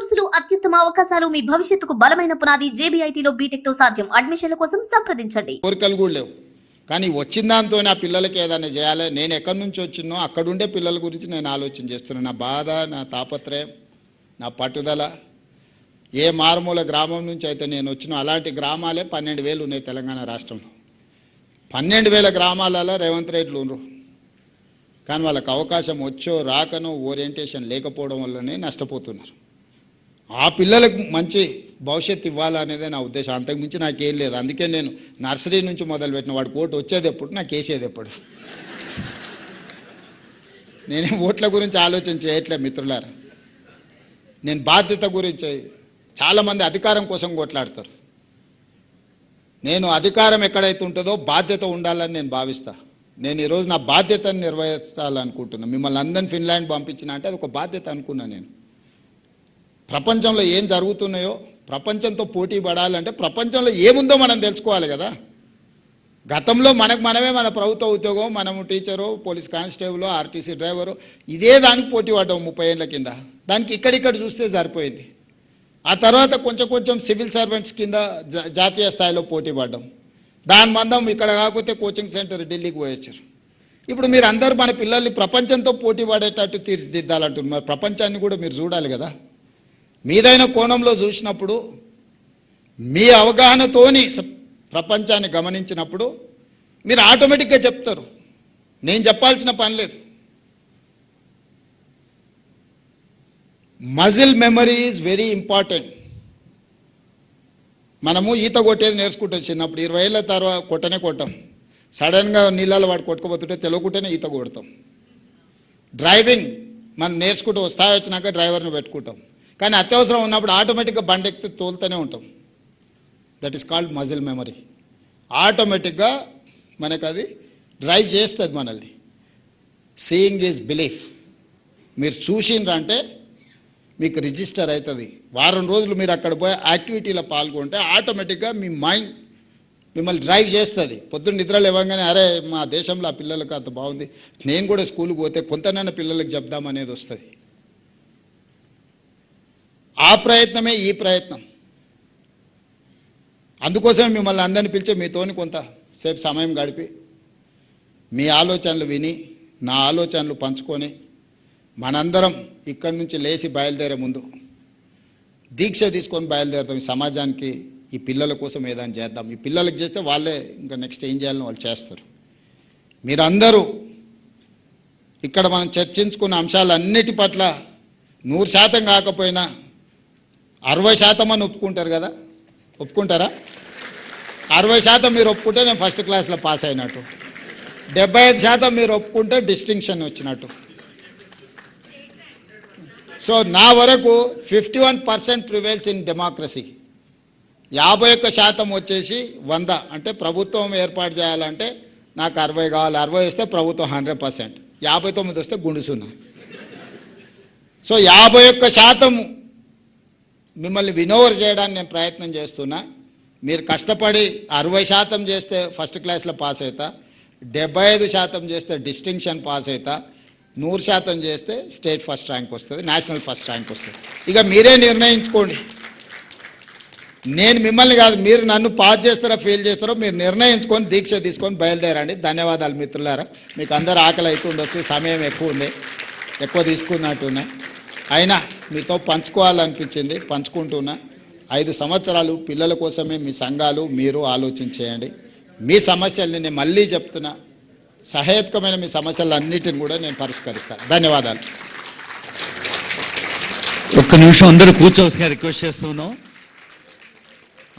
కోర్సులు అత్యుత్తమ అవకాశాలు మీ భవిష్యత్తుకు బలమైన పునాది జేబీఐటీలో బీటెక్ తో సాధ్యం. అడ్మిషన్ల కోసం సంప్రదించండి. కోరికలు కూడా లేవు, కానీ వచ్చిన దాంతో నా పిల్లలకి ఏదైనా చేయాలి. నేను ఎక్కడి నుంచి వచ్చినో అక్కడుండే పిల్లల గురించి నేను ఆలోచన చేస్తున్నాను. నా బాధ, నా తాపత్రయం, నా పట్టుదల. ఏ మారుమూల గ్రామం నుంచి అయితే నేను వచ్చినో అలాంటి గ్రామాలే 12,000 ఉన్నాయి తెలంగాణ రాష్ట్రంలో. 12,000 గ్రామాలలో రేవంత్ రెడ్డిలు ఉన్నారు, కానీ వాళ్ళకి అవకాశం వచ్చో రాకనో ఓరియంటేషన్ లేకపోవడం వల్లనే నష్టపోతున్నారు. ఆ పిల్లలకు మంచి భవిష్యత్తు ఇవ్వాలనేదే నా ఉద్దేశం, అంతకుమించి నాకేం లేదు. అందుకే నేను నర్సరీ నుంచి మొదలుపెట్టిన. వాడికి ఓటు వచ్చేది ఎప్పుడు, నాకు వేసేది ఎప్పుడు. నేనేం ఓట్ల గురించి ఆలోచన చేయట్లేదు మిత్రులారా. నేను బాధ్యత గురించి, చాలామంది అధికారం కోసం కొట్లాడతారు. నేను అధికారం ఎక్కడైతే ఉంటుందో బాధ్యత ఉండాలని నేను భావిస్తా. నేను ఈరోజు నా బాధ్యతను నిర్వహించాలనుకుంటున్నాను. మిమ్మల్ని అందరిని ఫిన్లాండ్ పంపించిన అంటే అది ఒక బాధ్యత అనుకున్నాను. నేను ప్రపంచంలో ఏం జరుగుతున్నాయో, ప్రపంచంతో పోటీ పడాలంటే ప్రపంచంలో ఏముందో మనం తెలుసుకోవాలి కదా. గతంలో మనమే మన ప్రభుత్వ ఉద్యోగం, మనము teacher, police constable, RTC driver, ఇదే దానికి పోటీ పడ్డాం 30 ఏళ్ళ కింద. దానికి ఇక్కడిక్కడ చూస్తే సరిపోయింది. ఆ తర్వాత కొంచెం సివిల్ సర్వెంట్స్ కింద జాతీయ స్థాయిలో పోటీ పడ్డాం. దాని మందం ఇక్కడ కాకపోతే కోచింగ్ సెంటర్ ఢిల్లీకి పోయొచ్చారు. ఇప్పుడు మీరు అందరూ మన పిల్లల్ని ప్రపంచంతో పోటీ పడేటట్టు తీర్చిదిద్దాలంటున్నారు. ప్రపంచాన్ని కూడా మీరు చూడాలి కదా. మీదైన కోణంలో చూసినప్పుడు, మీ అవగాహనతోని ప్రపంచాన్ని గమనించినప్పుడు మీరు ఆటోమేటిక్గా చెప్తారు. నేను చెప్పాల్సిన పని లేదు. Muscle memory is very important. మనము ఈత కొట్టేది నేర్చుకుంటాం చిన్నప్పుడు. 20 ఏళ్ళ తర్వాత కొట్టం. సడన్గా నీళ్ళలో వాడు కొట్టుకోబోతుంటే తెలియకుండానే ఈత కొడతాం. డ్రైవింగ్ మనం నేర్చుకుంటూ స్థాయి వచ్చినాక డ్రైవర్ని పెట్టుకుంటాం. కానీ అత్యవసరం ఉన్నప్పుడు ఆటోమేటిక్గా బండి ఎక్కితే తోలుతూనే ఉంటాం. That is called muscle memory. ఆటోమేటిక్గా మనకు అది డ్రైవ్ చేస్తుంది మనల్ని. Seeing is belief. మీరు చూసిండ్రంటే మీకు రిజిస్టర్ అవుతుంది. వారం రోజులు మీరు అక్కడ పోయి యాక్టివిటీలో పాల్గొంటే ఆటోమేటిక్గా మీ మైండ్ మిమ్మల్ని డ్రైవ్ చేస్తుంది. పొద్దున్న నిద్రలు ఇవ్వగానే అరే మా దేశంలో ఆ పిల్లలకు అంత బాగుంది, నేను కూడా స్కూల్కి పోతే కొంతనైనా పిల్లలకు చెప్దామనేది వస్తుంది. ఆ ప్రయత్నమే ఈ ప్రయత్నం. అందుకోసమే మిమ్మల్ని అందరిని పిలిచి మీతోని కొంతసేపు సమయం గడిపి మీ ఆలోచనలు విని నా ఆలోచనలు పంచుకొని మనందరం ఇక్కడి నుంచి లేచి బయలుదేరే ముందు దీక్ష తీసుకొని బయలుదేరుతాం. ఈ సమాజానికి, ఈ పిల్లల కోసం ఏదైనా చేద్దాం. ఈ పిల్లలకు చేస్తే వాళ్ళే ఇంకా నెక్స్ట్ ఏం చేయాలని వాళ్ళు చేస్తారు. మీరందరూ ఇక్కడ మనం చర్చించుకున్న అంశాలన్నిటి పట్ల 100% కాకపోయినా 60% అని ఒప్పుకుంటారు కదా. ఒప్పుకుంటారా? 60% మీరు ఒప్పుకుంటే నేను ఫస్ట్ క్లాస్లో పాస్ అయినట్టు, 75% మీరు ఒప్పుకుంటే డిస్టింక్షన్ వచ్చినట్టు. సో నా వరకు 51% ప్రివేల్స్ ఇన్ డెమోక్రసీ. 51% వచ్చేసి 100. అంటే ప్రభుత్వం ఏర్పాటు చేయాలంటే నాకు 60 కావాలి. 60 వస్తే ప్రభుత్వం 100%, 59 వస్తే గుండుసున్నా. సో 51% మిమ్మల్ని వినోవర్ చేయడానికి నేను ప్రయత్నం చేస్తున్నా. మీరు కష్టపడి 60% చేస్తే ఫస్ట్ క్లాస్లో పాస్ అవుతా, 75% చేస్తే డిస్టింక్షన్ పాస్ అవుతా, 100% చేస్తే స్టేట్ ఫస్ట్ ర్యాంక్ వస్తుంది, నేషనల్ ఫస్ట్ ర్యాంక్ వస్తుంది. ఇక మీరే నిర్ణయించుకోండి. నేను మిమ్మల్ని కాదు, మీరు నన్ను పాస్ చేస్తారో ఫెయిల్ చేస్తారో మీరు నిర్ణయించుకొని దీక్ష తీసుకొని బయలుదేరండి. ధన్యవాదాలు మిత్రులారా. మీకు అందరూ ఆకలి అవుతుండొచ్చు, సమయం ఎక్కువ ఉంది, ఎక్కువ తీసుకున్నట్టున్నా. అయినా మీతో పంచుకోవాలనిపించింది, పంచుకుంటున్నా. 5 సంవత్సరాలు పిల్లల కోసమే మీ సంఘాలు మీరు ఆలోచన చేయండి. మీ సమస్యల్ని నేను మళ్ళీ చెప్తున్నా, సహేతుకమైన మీ సమస్యలన్నిటిని కూడా నేను పరిష్కరిస్తాను. ధన్యవాదాలు. ఒక్క నిమిషం అందరూ కూర్చోవలసిగా రిక్వెస్ట్ చేస్తున్నాం.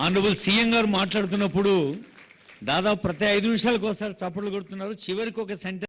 ఆనరబుల్ సీఎం గారు మాట్లాడుతున్నప్పుడు దాదాపు ప్రతి 5 నిమిషాలకు ఒకసారి చప్పట్లు కొడుతున్నారు. చివరికి ఒక సెంటెన్స్